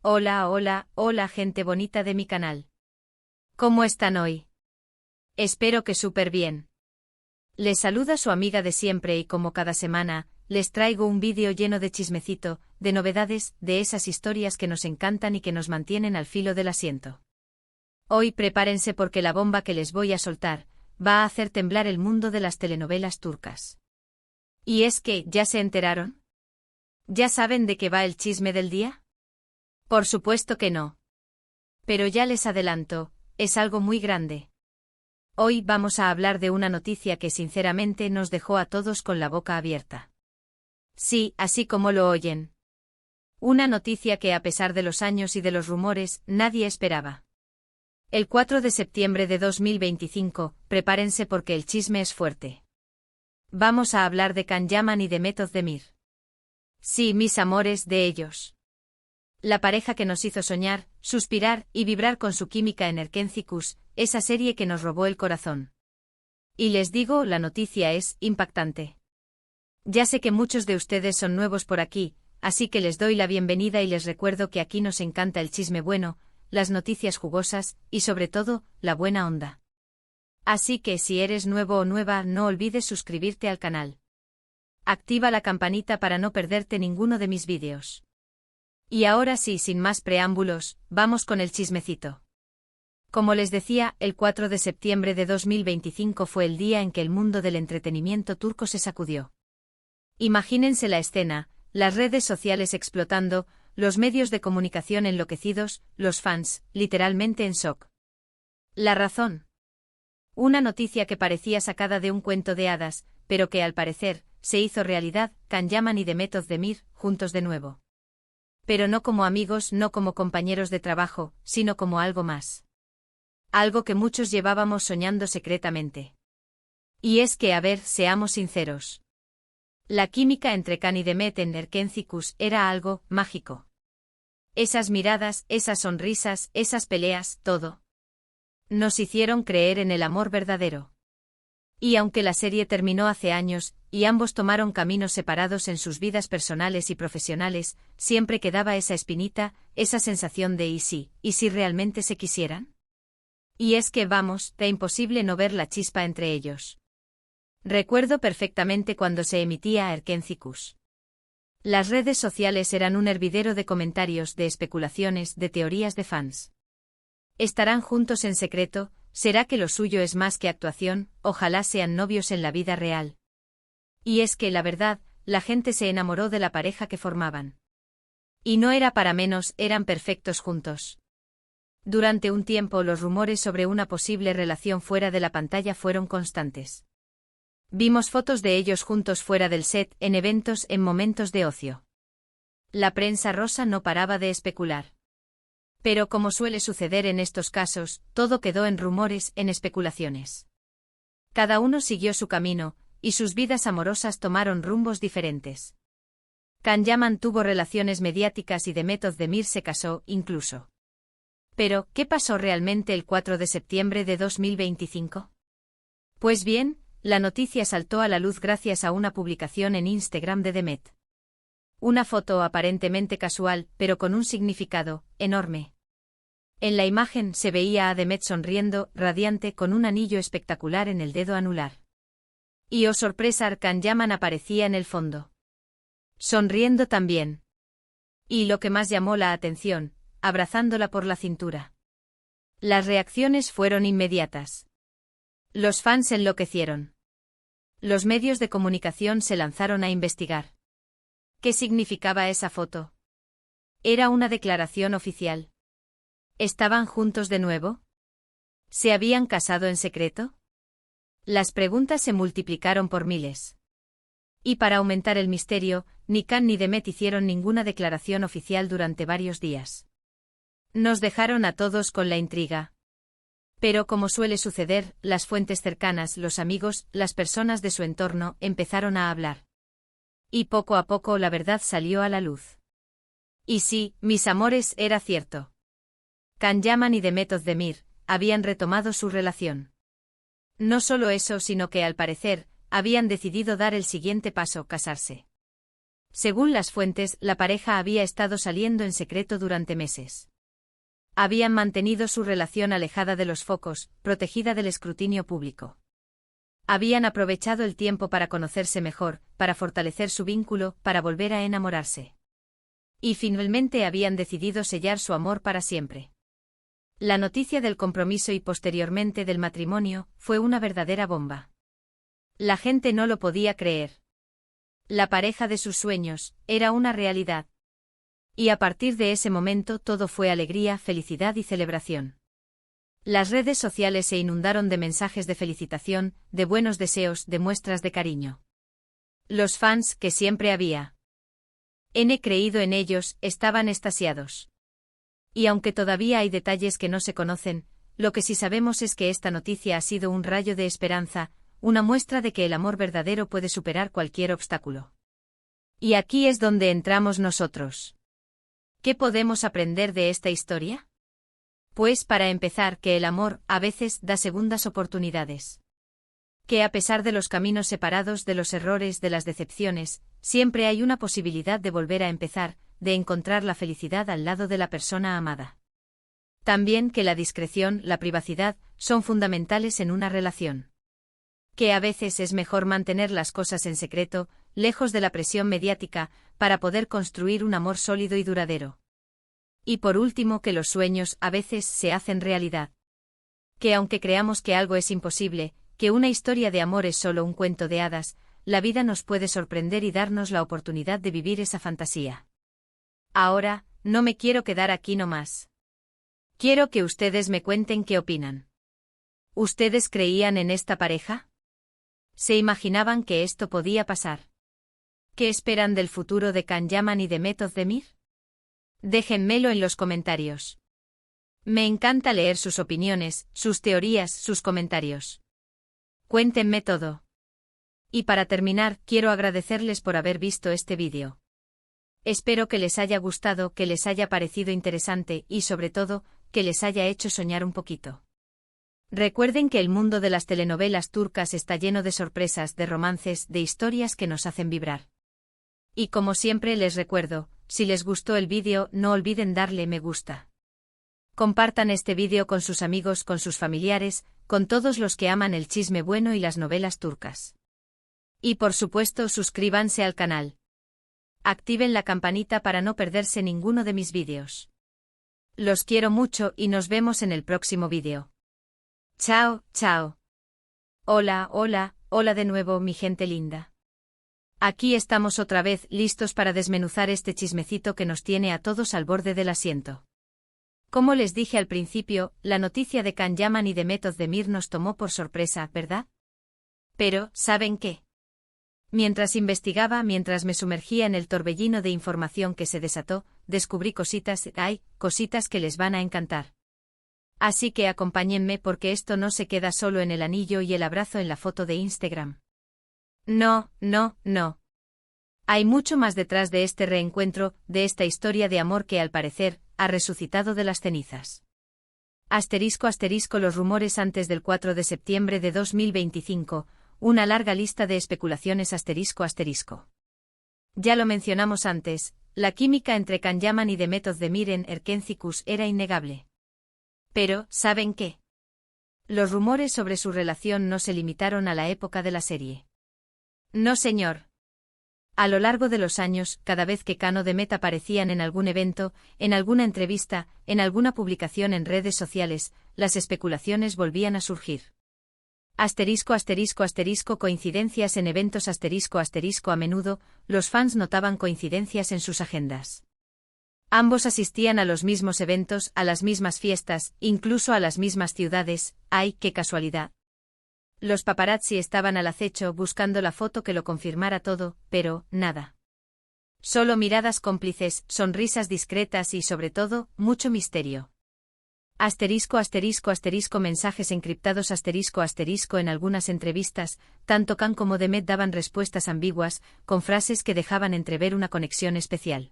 Hola, hola, hola gente bonita de mi canal. ¿Cómo están hoy? Espero que súper bien. Les saluda su amiga de siempre y como cada semana, les traigo un vídeo lleno de chismecito, de novedades, de esas historias que nos encantan y que nos mantienen al filo del asiento. Hoy prepárense porque la bomba que les voy a soltar, va a hacer temblar el mundo de las telenovelas turcas. ¿Y es que, ya se enteraron? ¿Ya saben de qué va el chisme del día? Por supuesto que no. Pero ya les adelanto, es algo muy grande. Hoy vamos a hablar de una noticia que sinceramente nos dejó a todos con la boca abierta. Sí, así como lo oyen. Una noticia que a pesar de los años y de los rumores, nadie esperaba. El 4 de septiembre de 2025, prepárense porque el chisme es fuerte. Vamos a hablar de Can Yaman y de Demet Özdemir. Sí, mis amores, de ellos. La pareja que nos hizo soñar, suspirar y vibrar con su química en Erkenci Kuş, esa serie que nos robó el corazón. Y les digo, la noticia es impactante. Ya sé que muchos de ustedes son nuevos por aquí, así que les doy la bienvenida y les recuerdo que aquí nos encanta el chisme bueno, las noticias jugosas y sobre todo, la buena onda. Así que si eres nuevo o nueva, no olvides suscribirte al canal. Activa la campanita para no perderte ninguno de mis vídeos. Y ahora sí, sin más preámbulos, vamos con el chismecito. Como les decía, el 4 de septiembre de 2025 fue el día en que el mundo del entretenimiento turco se sacudió. Imagínense la escena, las redes sociales explotando, los medios de comunicación enloquecidos, los fans, literalmente en shock. ¿La razón? Una noticia que parecía sacada de un cuento de hadas, pero que al parecer, se hizo realidad, Can Yaman y Demet Özdemir, juntos de nuevo. Pero no como amigos, no como compañeros de trabajo, sino como algo más. Algo que muchos llevábamos soñando secretamente. Y es que, a ver, seamos sinceros. La química entre Can y Demet en Erkenci Kuş era algo mágico. Esas miradas, esas sonrisas, esas peleas, todo. Nos hicieron creer en el amor verdadero. Y aunque la serie terminó hace años, y ambos tomaron caminos separados en sus vidas personales y profesionales, siempre quedaba esa espinita, esa sensación de ¿y si realmente se quisieran? Y es que vamos, era imposible no ver la chispa entre ellos. Recuerdo perfectamente cuando se emitía Erkenci Kuş. Las redes sociales eran un hervidero de comentarios, de especulaciones, de teorías de fans. ¿Estarán juntos en secreto? ¿Será que lo suyo es más que actuación? Ojalá sean novios en la vida real. Y es que, la verdad, la gente se enamoró de la pareja que formaban. Y no era para menos, eran perfectos juntos. Durante un tiempo los rumores sobre una posible relación fuera de la pantalla fueron constantes. Vimos fotos de ellos juntos fuera del set, en eventos, en momentos de ocio. La prensa rosa no paraba de especular. Pero como suele suceder en estos casos, todo quedó en rumores, en especulaciones. Cada uno siguió su camino, y sus vidas amorosas tomaron rumbos diferentes. Can Yaman tuvo relaciones mediáticas y Demet Özdemir se casó, incluso. Pero, ¿qué pasó realmente el 4 de septiembre de 2025? Pues bien, la noticia saltó a la luz gracias a una publicación en Instagram de Demet. Una foto aparentemente casual, pero con un significado enorme. En la imagen se veía a Demet sonriendo, radiante, con un anillo espectacular en el dedo anular. Y oh sorpresa, Can Yaman aparecía en el fondo. Sonriendo también. Y lo que más llamó la atención, abrazándola por la cintura. Las reacciones fueron inmediatas. Los fans enloquecieron. Los medios de comunicación se lanzaron a investigar. ¿Qué significaba esa foto? ¿Era una declaración oficial? ¿Estaban juntos de nuevo? ¿Se habían casado en secreto? Las preguntas se multiplicaron por miles. Y para aumentar el misterio, ni Can ni Demet hicieron ninguna declaración oficial durante varios días. Nos dejaron a todos con la intriga. Pero como suele suceder, las fuentes cercanas, los amigos, las personas de su entorno, empezaron a hablar. Y poco a poco la verdad salió a la luz. Y sí, mis amores, era cierto. Can Yaman y Demet Özdemir habían retomado su relación. No solo eso, sino que al parecer, habían decidido dar el siguiente paso, casarse. Según las fuentes, la pareja había estado saliendo en secreto durante meses. Habían mantenido su relación alejada de los focos, protegida del escrutinio público. Habían aprovechado el tiempo para conocerse mejor, para fortalecer su vínculo, para volver a enamorarse. Y finalmente habían decidido sellar su amor para siempre. La noticia del compromiso y posteriormente del matrimonio fue una verdadera bomba. La gente no lo podía creer. La pareja de sus sueños era una realidad. Y a partir de ese momento todo fue alegría, felicidad y celebración. Las redes sociales se inundaron de mensajes de felicitación, de buenos deseos, de muestras de cariño. Los fans, que siempre había creído en ellos, estaban extasiados. Y aunque todavía hay detalles que no se conocen, lo que sí sabemos es que esta noticia ha sido un rayo de esperanza, una muestra de que el amor verdadero puede superar cualquier obstáculo. Y aquí es donde entramos nosotros. ¿Qué podemos aprender de esta historia? Pues para empezar, que el amor, a veces, da segundas oportunidades. Que a pesar de los caminos separados, de los errores, de las decepciones, siempre hay una posibilidad de volver a empezar, de encontrar la felicidad al lado de la persona amada. También que la discreción, la privacidad, son fundamentales en una relación. Que a veces es mejor mantener las cosas en secreto, lejos de la presión mediática, para poder construir un amor sólido y duradero. Y por último, que los sueños a veces se hacen realidad. Que aunque creamos que algo es imposible, que una historia de amor es solo un cuento de hadas, la vida nos puede sorprender y darnos la oportunidad de vivir esa fantasía. Ahora, no me quiero quedar aquí nomás. Quiero que ustedes me cuenten qué opinan. ¿Ustedes creían en esta pareja? ¿Se imaginaban que esto podía pasar? ¿Qué esperan del futuro de Can Yaman y de Meth Özdemir? Déjenmelo en los comentarios. Me encanta leer sus opiniones, sus teorías, sus comentarios. Cuéntenme todo. Y para terminar, quiero agradecerles por haber visto este vídeo. Espero que les haya gustado, que les haya parecido interesante y, sobre todo, que les haya hecho soñar un poquito. Recuerden que el mundo de las telenovelas turcas está lleno de sorpresas, de romances, de historias que nos hacen vibrar. Y como siempre les recuerdo, si les gustó el vídeo, no olviden darle me gusta. Compartan este vídeo con sus amigos, con sus familiares, con todos los que aman el chisme bueno y las novelas turcas. Y por supuesto, suscríbanse al canal. Activen la campanita para no perderse ninguno de mis vídeos. Los quiero mucho y nos vemos en el próximo vídeo. Chao, chao. Hola, hola, hola de nuevo, mi gente linda. Aquí estamos otra vez, listos para desmenuzar este chismecito que nos tiene a todos al borde del asiento. Como les dije al principio, la noticia de Can Yaman y de Meth Özdemir nos tomó por sorpresa, ¿verdad? Pero, ¿saben qué? Mientras investigaba, mientras me sumergía en el torbellino de información que se desató, descubrí cositas, cositas que les van a encantar. Así que acompáñenme porque esto no se queda solo en el anillo y el abrazo en la foto de Instagram. No, no, no. Hay mucho más detrás de este reencuentro, de esta historia de amor que al parecer, ha resucitado de las cenizas. *** Los rumores antes del 4 de septiembre de 2025, una larga lista de especulaciones ***. Ya lo mencionamos antes, la química entre Can Yaman y de Meth Özdemir en Erkencikus era innegable. Pero, ¿saben qué? Los rumores sobre su relación no se limitaron a la época de la serie. No señor. A lo largo de los años, cada vez que Can o Demet aparecían en algún evento, en alguna entrevista, en alguna publicación en redes sociales, las especulaciones volvían a surgir. Coincidencias en eventos ***. A menudo, los fans notaban coincidencias en sus agendas. Ambos asistían a los mismos eventos, a las mismas fiestas, incluso a las mismas ciudades. ¡Ay, qué casualidad! Los paparazzi estaban al acecho buscando la foto que lo confirmara todo, pero, nada. Solo miradas cómplices, sonrisas discretas y, sobre todo, mucho misterio. Mensajes encriptados en algunas entrevistas, tanto Can como Demet daban respuestas ambiguas, con frases que dejaban entrever una conexión especial.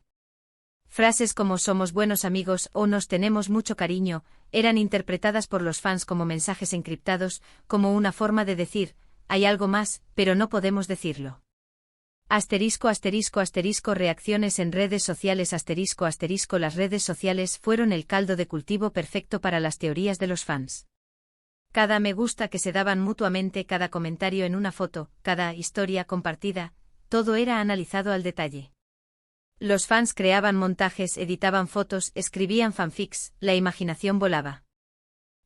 Frases como somos buenos amigos o nos tenemos mucho cariño, eran interpretadas por los fans como mensajes encriptados, como una forma de decir, hay algo más, pero no podemos decirlo. Asterisco asterisco asterisco reacciones en redes sociales asterisco asterisco las redes sociales fueron el caldo de cultivo perfecto para las teorías de los fans. Cada me gusta que se daban mutuamente, cada comentario en una foto, cada historia compartida, todo era analizado al detalle. Los fans creaban montajes, editaban fotos, escribían fanfics, la imaginación volaba.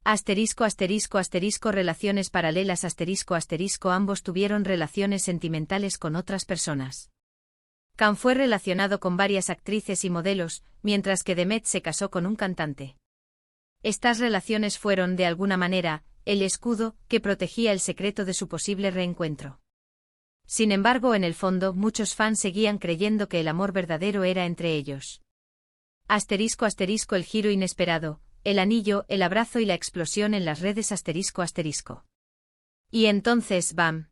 Asterisco asterisco asterisco relaciones paralelas asterisco asterisco ambos tuvieron relaciones sentimentales con otras personas. Can fue relacionado con varias actrices y modelos, mientras que Demet se casó con un cantante. Estas relaciones fueron, de alguna manera, el escudo que protegía el secreto de su posible reencuentro. Sin embargo, en el fondo, muchos fans seguían creyendo que el amor verdadero era entre ellos. Asterisco asterisco el giro inesperado, el anillo, el abrazo y la explosión en las redes asterisco asterisco. Y entonces, ¡bam!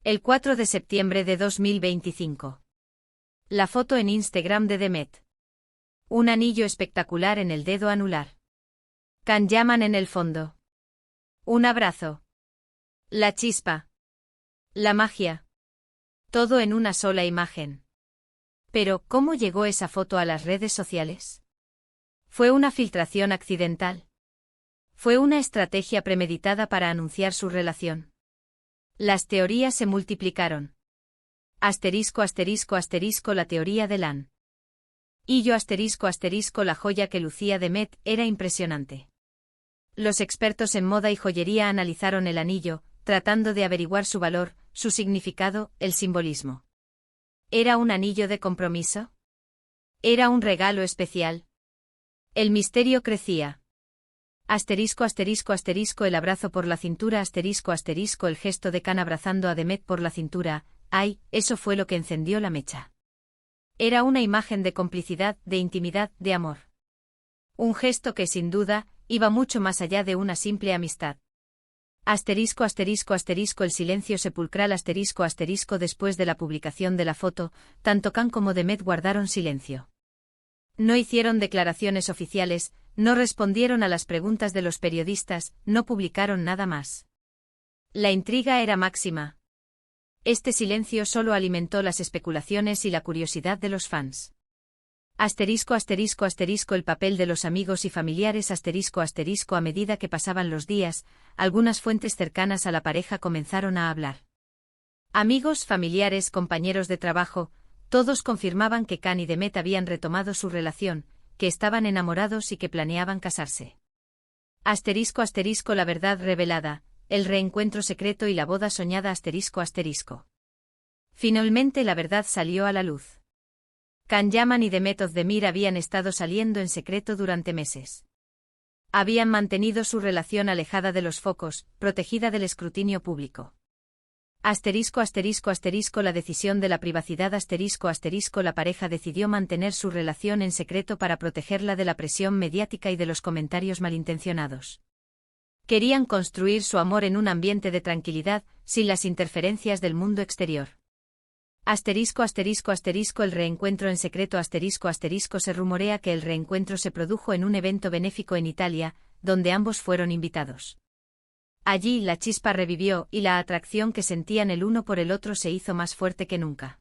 El 4 de septiembre de 2025. La foto en Instagram de Demet. Un anillo espectacular en el dedo anular. Can llaman en el fondo. Un abrazo. La chispa. La magia. Todo en una sola imagen. Pero, ¿cómo llegó esa foto a las redes sociales? ¿Fue una filtración accidental? ¿Fue una estrategia premeditada para anunciar su relación? Las teorías se multiplicaron. Asterisco asterisco asterisco la teoría de Lan. Y yo asterisco asterisco la joya que lucía Demet era impresionante. Los expertos en moda y joyería analizaron el anillo, tratando de averiguar su valor, su significado, el simbolismo. ¿Era un anillo de compromiso? ¿Era un regalo especial? El misterio crecía. Asterisco asterisco asterisco el abrazo por la cintura asterisco asterisco el gesto de Can abrazando a Demet por la cintura, ¡ay! Eso fue lo que encendió la mecha. Era una imagen de complicidad, de intimidad, de amor. Un gesto que, sin duda, iba mucho más allá de una simple amistad. Asterisco asterisco asterisco el silencio sepulcral asterisco asterisco después de la publicación de la foto, tanto Can como Demet guardaron silencio. No hicieron declaraciones oficiales, no respondieron a las preguntas de los periodistas, no publicaron nada más. La intriga era máxima. Este silencio solo alimentó las especulaciones y la curiosidad de los fans. Asterisco asterisco asterisco el papel de los amigos y familiares asterisco asterisco a medida que pasaban los días, algunas fuentes cercanas a la pareja comenzaron a hablar. Amigos, familiares, compañeros de trabajo, todos confirmaban que Can y Demet habían retomado su relación, que estaban enamorados y que planeaban casarse. Asterisco asterisco la verdad revelada, el reencuentro secreto y la boda soñada asterisco asterisco. Finalmente la verdad salió a la luz. Can Yaman y Demet Özdemir habían estado saliendo en secreto durante meses. Habían mantenido su relación alejada de los focos, protegida del escrutinio público. Asterisco asterisco asterisco la decisión de la privacidad asterisco asterisco la pareja decidió mantener su relación en secreto para protegerla de la presión mediática y de los comentarios malintencionados. Querían construir su amor en un ambiente de tranquilidad, sin las interferencias del mundo exterior. Asterisco asterisco asterisco el reencuentro en secreto asterisco asterisco se rumorea que el reencuentro se produjo en un evento benéfico en Italia, donde ambos fueron invitados. Allí la chispa revivió y la atracción que sentían el uno por el otro se hizo más fuerte que nunca.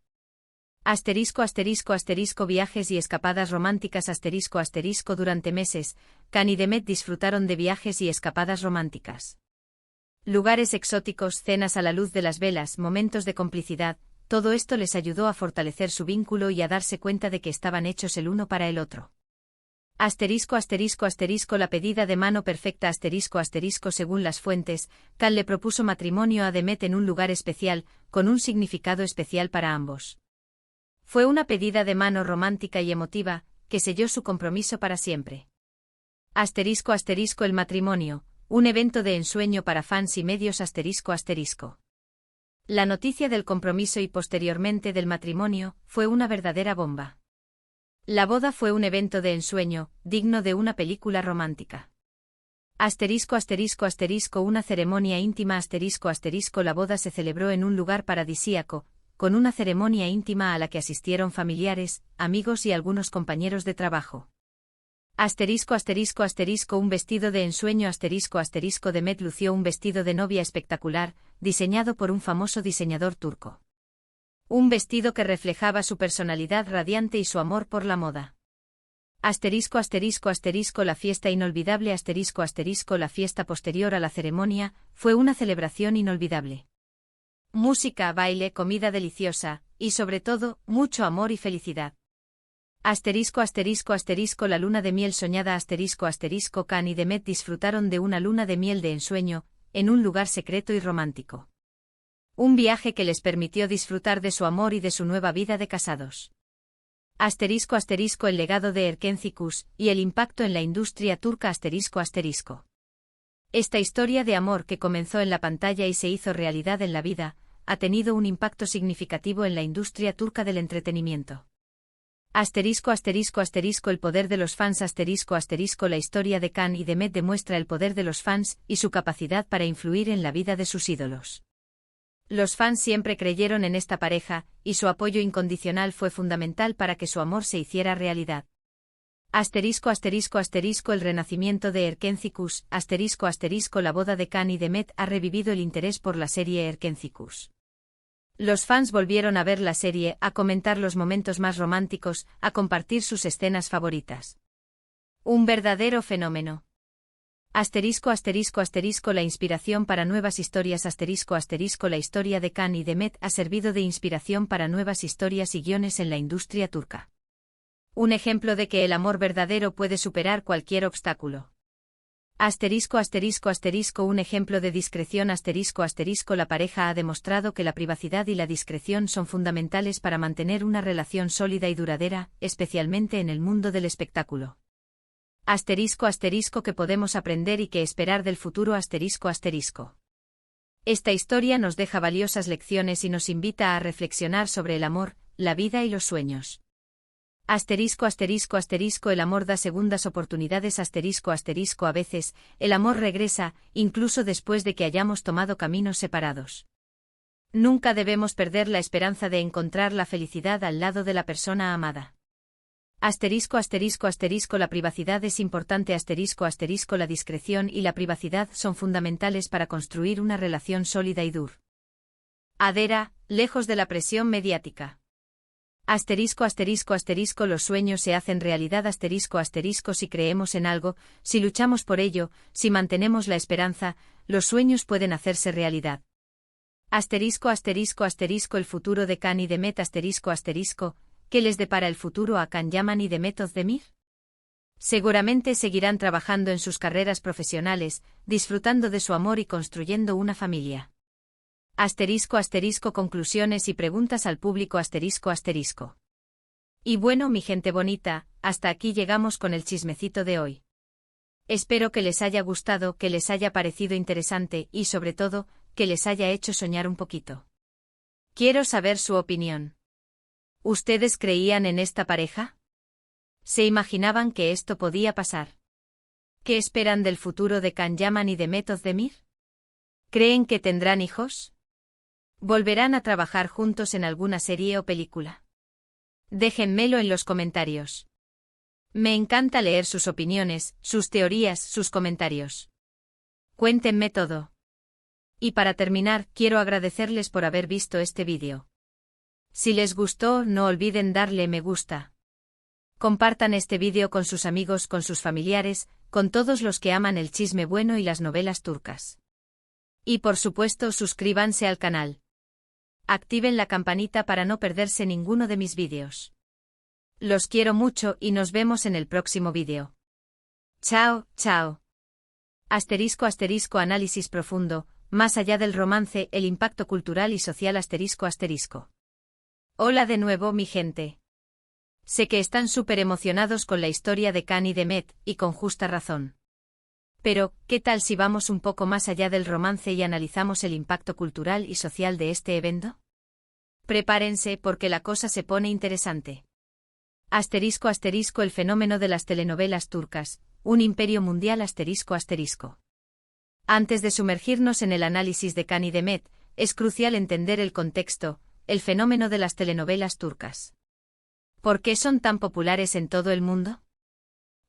Asterisco asterisco asterisco viajes y escapadas románticas asterisco asterisco durante meses, Can y Demet disfrutaron de viajes y escapadas románticas. Lugares exóticos, cenas a la luz de las velas, momentos de complicidad, todo esto les ayudó a fortalecer su vínculo y a darse cuenta de que estaban hechos el uno para el otro. Asterisco asterisco asterisco la pedida de mano perfecta asterisco asterisco según las fuentes, Can le propuso matrimonio a Demet en un lugar especial, con un significado especial para ambos. Fue una pedida de mano romántica y emotiva, que selló su compromiso para siempre. Asterisco asterisco el matrimonio, un evento de ensueño para fans y medios asterisco asterisco. La noticia del compromiso y posteriormente del matrimonio, fue una verdadera bomba. La boda fue un evento de ensueño, digno de una película romántica. Asterisco asterisco asterisco una ceremonia íntima asterisco asterisco la boda se celebró en un lugar paradisíaco, con una ceremonia íntima a la que asistieron familiares, amigos y algunos compañeros de trabajo. Asterisco asterisco asterisco un vestido de ensueño asterisco asterisco Demet lució un vestido de novia espectacular, diseñado por un famoso diseñador turco. Un vestido que reflejaba su personalidad radiante y su amor por la moda. Asterisco asterisco asterisco la fiesta inolvidable asterisco asterisco la fiesta posterior a la ceremonia, fue una celebración inolvidable. Música, baile, comida deliciosa, y sobre todo, mucho amor y felicidad. Asterisco asterisco asterisco la luna de miel soñada asterisco asterisco Can y Demet disfrutaron de una luna de miel de ensueño, en un lugar secreto y romántico. Un viaje que les permitió disfrutar de su amor y de su nueva vida de casados. Asterisco asterisco el legado de Erkenci Kuş y el impacto en la industria turca asterisco asterisco. Esta historia de amor que comenzó en la pantalla y se hizo realidad en la vida, ha tenido un impacto significativo en la industria turca del entretenimiento. Asterisco asterisco asterisco el poder de los fans asterisco asterisco la historia de Can y Demet demuestra el poder de los fans y su capacidad para influir en la vida de sus ídolos. Los fans siempre creyeron en esta pareja, y su apoyo incondicional fue fundamental para que su amor se hiciera realidad. Asterisco asterisco asterisco el renacimiento de Erkenci Kuş asterisco asterisco la boda de Can y Demet ha revivido el interés por la serie Erkenci Kuş. Los fans volvieron a ver la serie, a comentar los momentos más románticos, a compartir sus escenas favoritas. Un verdadero fenómeno. Asterisco asterisco asterisco la inspiración para nuevas historias asterisco asterisco la historia de Can y Demet ha servido de inspiración para nuevas historias y guiones en la industria turca. Un ejemplo de que el amor verdadero puede superar cualquier obstáculo. Asterisco asterisco asterisco un ejemplo de discreción asterisco asterisco la pareja ha demostrado que la privacidad y la discreción son fundamentales para mantener una relación sólida y duradera, especialmente en el mundo del espectáculo. Asterisco asterisco que podemos aprender y que esperar del futuro asterisco asterisco. Esta historia nos deja valiosas lecciones y nos invita a reflexionar sobre el amor, la vida y los sueños. Asterisco asterisco asterisco el amor da segundas oportunidades asterisco asterisco a veces, el amor regresa, incluso después de que hayamos tomado caminos separados. Nunca debemos perder la esperanza de encontrar la felicidad al lado de la persona amada. Asterisco asterisco asterisco la privacidad es importante asterisco asterisco la discreción y la privacidad son fundamentales para construir una relación sólida y duradera, lejos de la presión mediática. Asterisco asterisco asterisco los sueños se hacen realidad asterisco asterisco si creemos en algo, si luchamos por ello, si mantenemos la esperanza, los sueños pueden hacerse realidad. Asterisco asterisco asterisco el futuro de Can y Demet asterisco asterisco, ¿qué les depara el futuro a Can Yaman y Demet Özdemir? Seguramente seguirán trabajando en sus carreras profesionales, disfrutando de su amor y construyendo una familia. Asterisco asterisco conclusiones y preguntas al público asterisco asterisco. Y bueno mi gente bonita, hasta aquí llegamos con el chismecito de hoy. Espero que les haya gustado, que les haya parecido interesante y sobre todo, que les haya hecho soñar un poquito. Quiero saber su opinión. ¿Ustedes creían en esta pareja? ¿Se imaginaban que esto podía pasar? ¿Qué esperan del futuro de Can Yaman y Demet Özdemir? ¿Creen que tendrán hijos? ¿Volverán a trabajar juntos en alguna serie o película? Déjenmelo en los comentarios. Me encanta leer sus opiniones, sus teorías, sus comentarios. Cuéntenme todo. Y para terminar, quiero agradecerles por haber visto este vídeo. Si les gustó, no olviden darle me gusta. Compartan este vídeo con sus amigos, con sus familiares, con todos los que aman el chisme bueno y las novelas turcas. Y por supuesto, suscríbanse al canal. Activen la campanita para no perderse ninguno de mis vídeos. Los quiero mucho y nos vemos en el próximo vídeo. Chao, chao. Asterisco asterisco análisis profundo, más allá del romance, el impacto cultural y social asterisco asterisco. Hola de nuevo mi gente. Sé que están súper emocionados con la historia de Can y Demet, y con justa razón. Pero, ¿qué tal si vamos un poco más allá del romance y analizamos el impacto cultural y social de este evento? Prepárense porque la cosa se pone interesante. Asterisco asterisco el fenómeno de las telenovelas turcas, un imperio mundial asterisco asterisco. Antes de sumergirnos en el análisis de Can y Demet, es crucial entender el contexto, el fenómeno de las telenovelas turcas. ¿Por qué son tan populares en todo el mundo?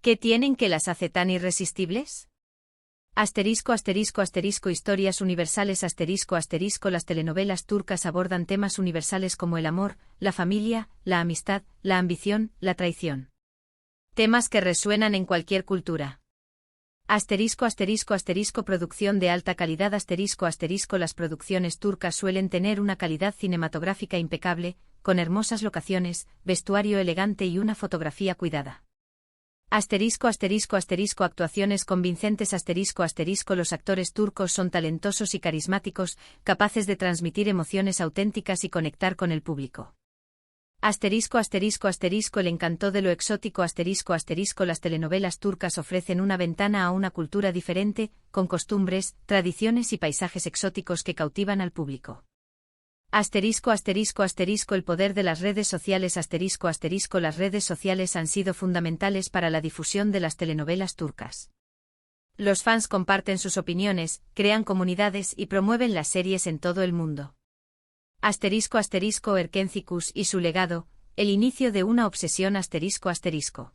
¿Qué tienen que las hace tan irresistibles? Asterisco asterisco asterisco historias universales asterisco asterisco las telenovelas turcas abordan temas universales como el amor, la familia, la amistad, la ambición, la traición. Temas que resuenan en cualquier cultura. Asterisco asterisco asterisco producción de alta calidad asterisco asterisco las producciones turcas suelen tener una calidad cinematográfica impecable, con hermosas locaciones, vestuario elegante y una fotografía cuidada. Asterisco asterisco asterisco actuaciones convincentes asterisco asterisco los actores turcos son talentosos y carismáticos, capaces de transmitir emociones auténticas y conectar con el público. Asterisco asterisco asterisco el encanto de lo exótico asterisco asterisco las telenovelas turcas ofrecen una ventana a una cultura diferente, con costumbres, tradiciones y paisajes exóticos que cautivan al público. Asterisco asterisco asterisco el poder de las redes sociales asterisco asterisco las redes sociales han sido fundamentales para la difusión de las telenovelas turcas. Los fans comparten sus opiniones, crean comunidades y promueven las series en todo el mundo. Asterisco asterisco Erkenci y su legado, el inicio de una obsesión asterisco asterisco.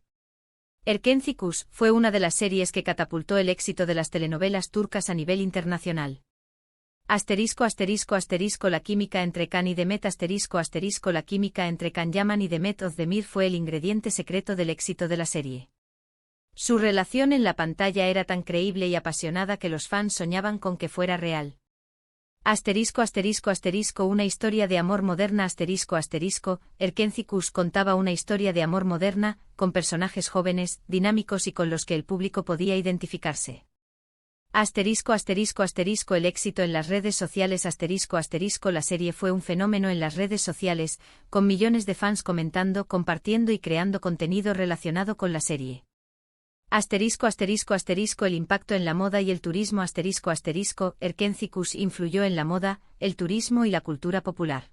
Erkenci fue una de las series que catapultó el éxito de las telenovelas turcas a nivel internacional. Asterisco asterisco asterisco la química entre Can y Demet asterisco asterisco la química entre Can Yaman y Demet Özdemir fue el ingrediente secreto del éxito de la serie. Su relación en la pantalla era tan creíble y apasionada que los fans soñaban con que fuera real. Asterisco asterisco asterisco una historia de amor moderna asterisco asterisco Erkenci contaba una historia de amor moderna, con personajes jóvenes, dinámicos y con los que el público podía identificarse. Asterisco asterisco asterisco el éxito en las redes sociales asterisco asterisco la serie fue un fenómeno en las redes sociales, con millones de fans comentando, compartiendo y creando contenido relacionado con la serie. Asterisco asterisco asterisco el impacto en la moda y el turismo asterisco asterisco Erkenci influyó en la moda, el turismo y la cultura popular.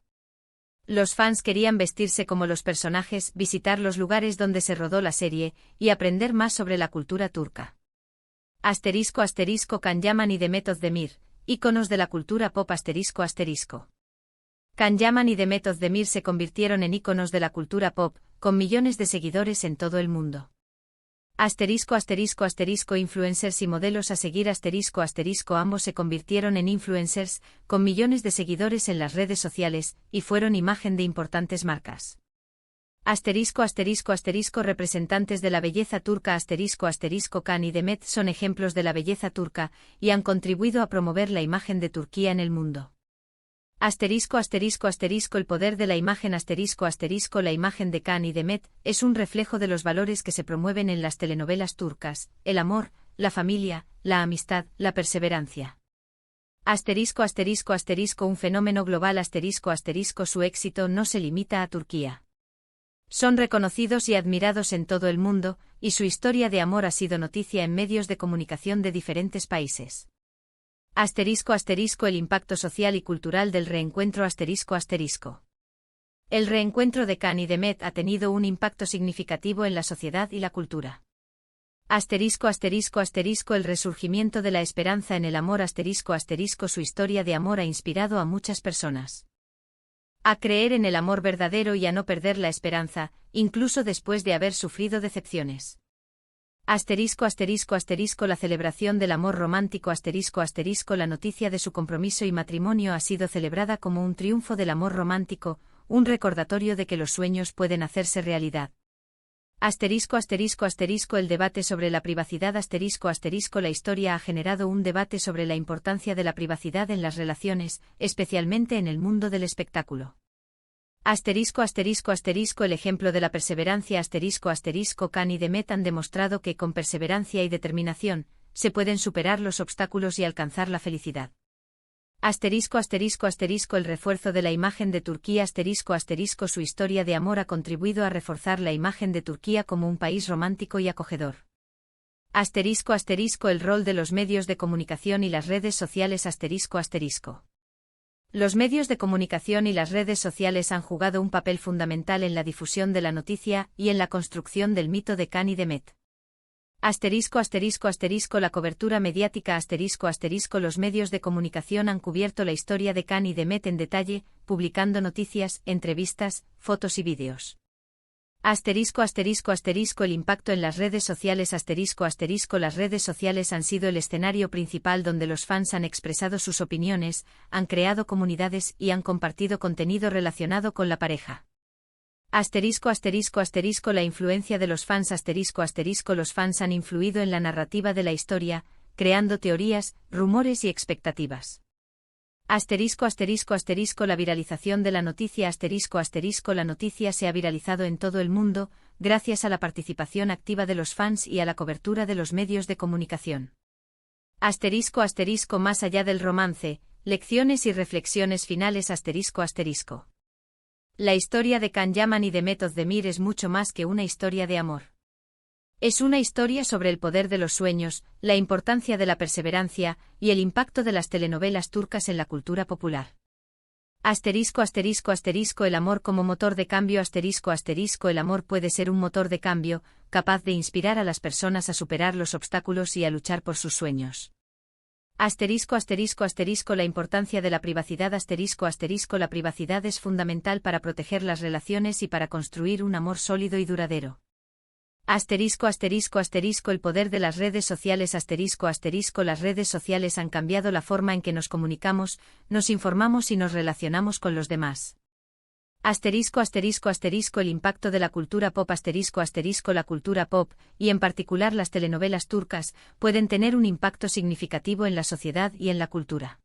Los fans querían vestirse como los personajes, visitar los lugares donde se rodó la serie, y aprender más sobre la cultura turca. Asterisco asterisco Can Yaman y Demet Özdemir, íconos de la cultura pop asterisco asterisco. Can Yaman y Demet Özdemir se convirtieron en íconos de la cultura pop, con millones de seguidores en todo el mundo. Asterisco asterisco asterisco influencers y modelos a seguir asterisco asterisco ambos se convirtieron en influencers, con millones de seguidores en las redes sociales, y fueron imagen de importantes marcas. Asterisco asterisco asterisco representantes de la belleza turca asterisco asterisco Can y Demet son ejemplos de la belleza turca, y han contribuido a promover la imagen de Turquía en el mundo. Asterisco asterisco asterisco el poder de la imagen asterisco asterisco la imagen de Can y Demet es un reflejo de los valores que se promueven en las telenovelas turcas, el amor, la familia, la amistad, la perseverancia. Asterisco asterisco asterisco un fenómeno global asterisco asterisco su éxito no se limita a Turquía. Son reconocidos y admirados en todo el mundo, y su historia de amor ha sido noticia en medios de comunicación de diferentes países. Asterisco asterisco el impacto social y cultural del reencuentro asterisco asterisco. El reencuentro de Can y Demet ha tenido un impacto significativo en la sociedad y la cultura. Asterisco asterisco asterisco el resurgimiento de la esperanza en el amor asterisco asterisco su historia de amor ha inspirado a muchas personas a creer en el amor verdadero y a no perder la esperanza, incluso después de haber sufrido decepciones. Asterisco asterisco asterisco la celebración del amor romántico asterisco asterisco la noticia de su compromiso y matrimonio ha sido celebrada como un triunfo del amor romántico, un recordatorio de que los sueños pueden hacerse realidad. Asterisco asterisco asterisco el debate sobre la privacidad asterisco asterisco la historia ha generado un debate sobre la importancia de la privacidad en las relaciones, especialmente en el mundo del espectáculo. Asterisco asterisco asterisco el ejemplo de la perseverancia asterisco asterisco Can y Demet han demostrado que con perseverancia y determinación, se pueden superar los obstáculos y alcanzar la felicidad. Asterisco asterisco asterisco el refuerzo de la imagen de Turquía asterisco asterisco su historia de amor ha contribuido a reforzar la imagen de Turquía como un país romántico y acogedor. Asterisco asterisco el rol de los medios de comunicación y las redes sociales asterisco asterisco. Los medios de comunicación y las redes sociales han jugado un papel fundamental en la difusión de la noticia y en la construcción del mito de Can y Demet. Asterisco asterisco asterisco la cobertura mediática asterisco asterisco los medios de comunicación han cubierto la historia de Can y Demet en detalle, publicando noticias, entrevistas, fotos y vídeos. Asterisco asterisco asterisco el impacto en las redes sociales asterisco asterisco las redes sociales han sido el escenario principal donde los fans han expresado sus opiniones, han creado comunidades y han compartido contenido relacionado con la pareja. Asterisco asterisco asterisco la influencia de los fans asterisco asterisco los fans han influido en la narrativa de la historia, creando teorías, rumores y expectativas. Asterisco asterisco asterisco la viralización de la noticia asterisco asterisco la noticia se ha viralizado en todo el mundo, gracias a la participación activa de los fans y a la cobertura de los medios de comunicación. Asterisco asterisco más allá del romance, lecciones y reflexiones finales asterisco asterisco. La historia de Can Yaman y de Demet Özdemir es mucho más que una historia de amor. Es una historia sobre el poder de los sueños, la importancia de la perseverancia y el impacto de las telenovelas turcas en la cultura popular. Asterisco asterisco asterisco el amor como motor de cambio asterisco asterisco el amor puede ser un motor de cambio, capaz de inspirar a las personas a superar los obstáculos y a luchar por sus sueños. Asterisco asterisco asterisco la importancia de la privacidad asterisco asterisco la privacidad es fundamental para proteger las relaciones y para construir un amor sólido y duradero. Asterisco asterisco asterisco el poder de las redes sociales asterisco asterisco las redes sociales han cambiado la forma en que nos comunicamos, nos informamos y nos relacionamos con los demás. Asterisco asterisco asterisco el impacto de la cultura pop asterisco asterisco la cultura pop, y en particular las telenovelas turcas, pueden tener un impacto significativo en la sociedad y en la cultura.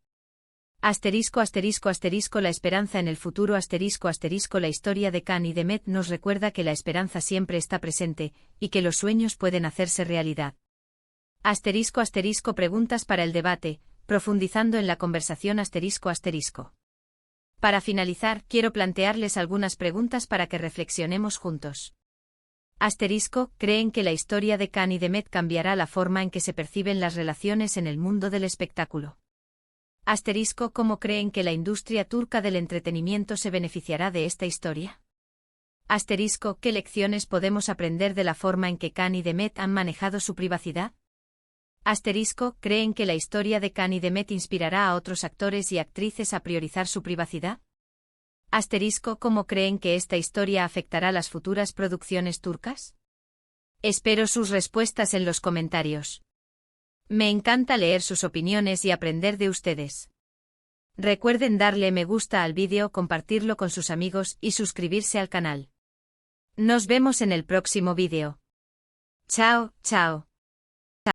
Asterisco asterisco asterisco la esperanza en el futuro asterisco asterisco la historia de Can y Demet nos recuerda que la esperanza siempre está presente, y que los sueños pueden hacerse realidad. Asterisco asterisco preguntas para el debate, profundizando en la conversación asterisco asterisco. Para finalizar, quiero plantearles algunas preguntas para que reflexionemos juntos. Asterisco, ¿creen que la historia de Can y Demet cambiará la forma en que se perciben las relaciones en el mundo del espectáculo? Asterisco, ¿cómo creen que la industria turca del entretenimiento se beneficiará de esta historia? Asterisco, ¿qué lecciones podemos aprender de la forma en que Can y Demet han manejado su privacidad? Asterisco, ¿creen que la historia de Can y Demet inspirará a otros actores y actrices a priorizar su privacidad? Asterisco, ¿cómo creen que esta historia afectará las futuras producciones turcas? Espero sus respuestas en los comentarios. Me encanta leer sus opiniones y aprender de ustedes. Recuerden darle me gusta al vídeo, compartirlo con sus amigos y suscribirse al canal. Nos vemos en el próximo vídeo. Chao, chao.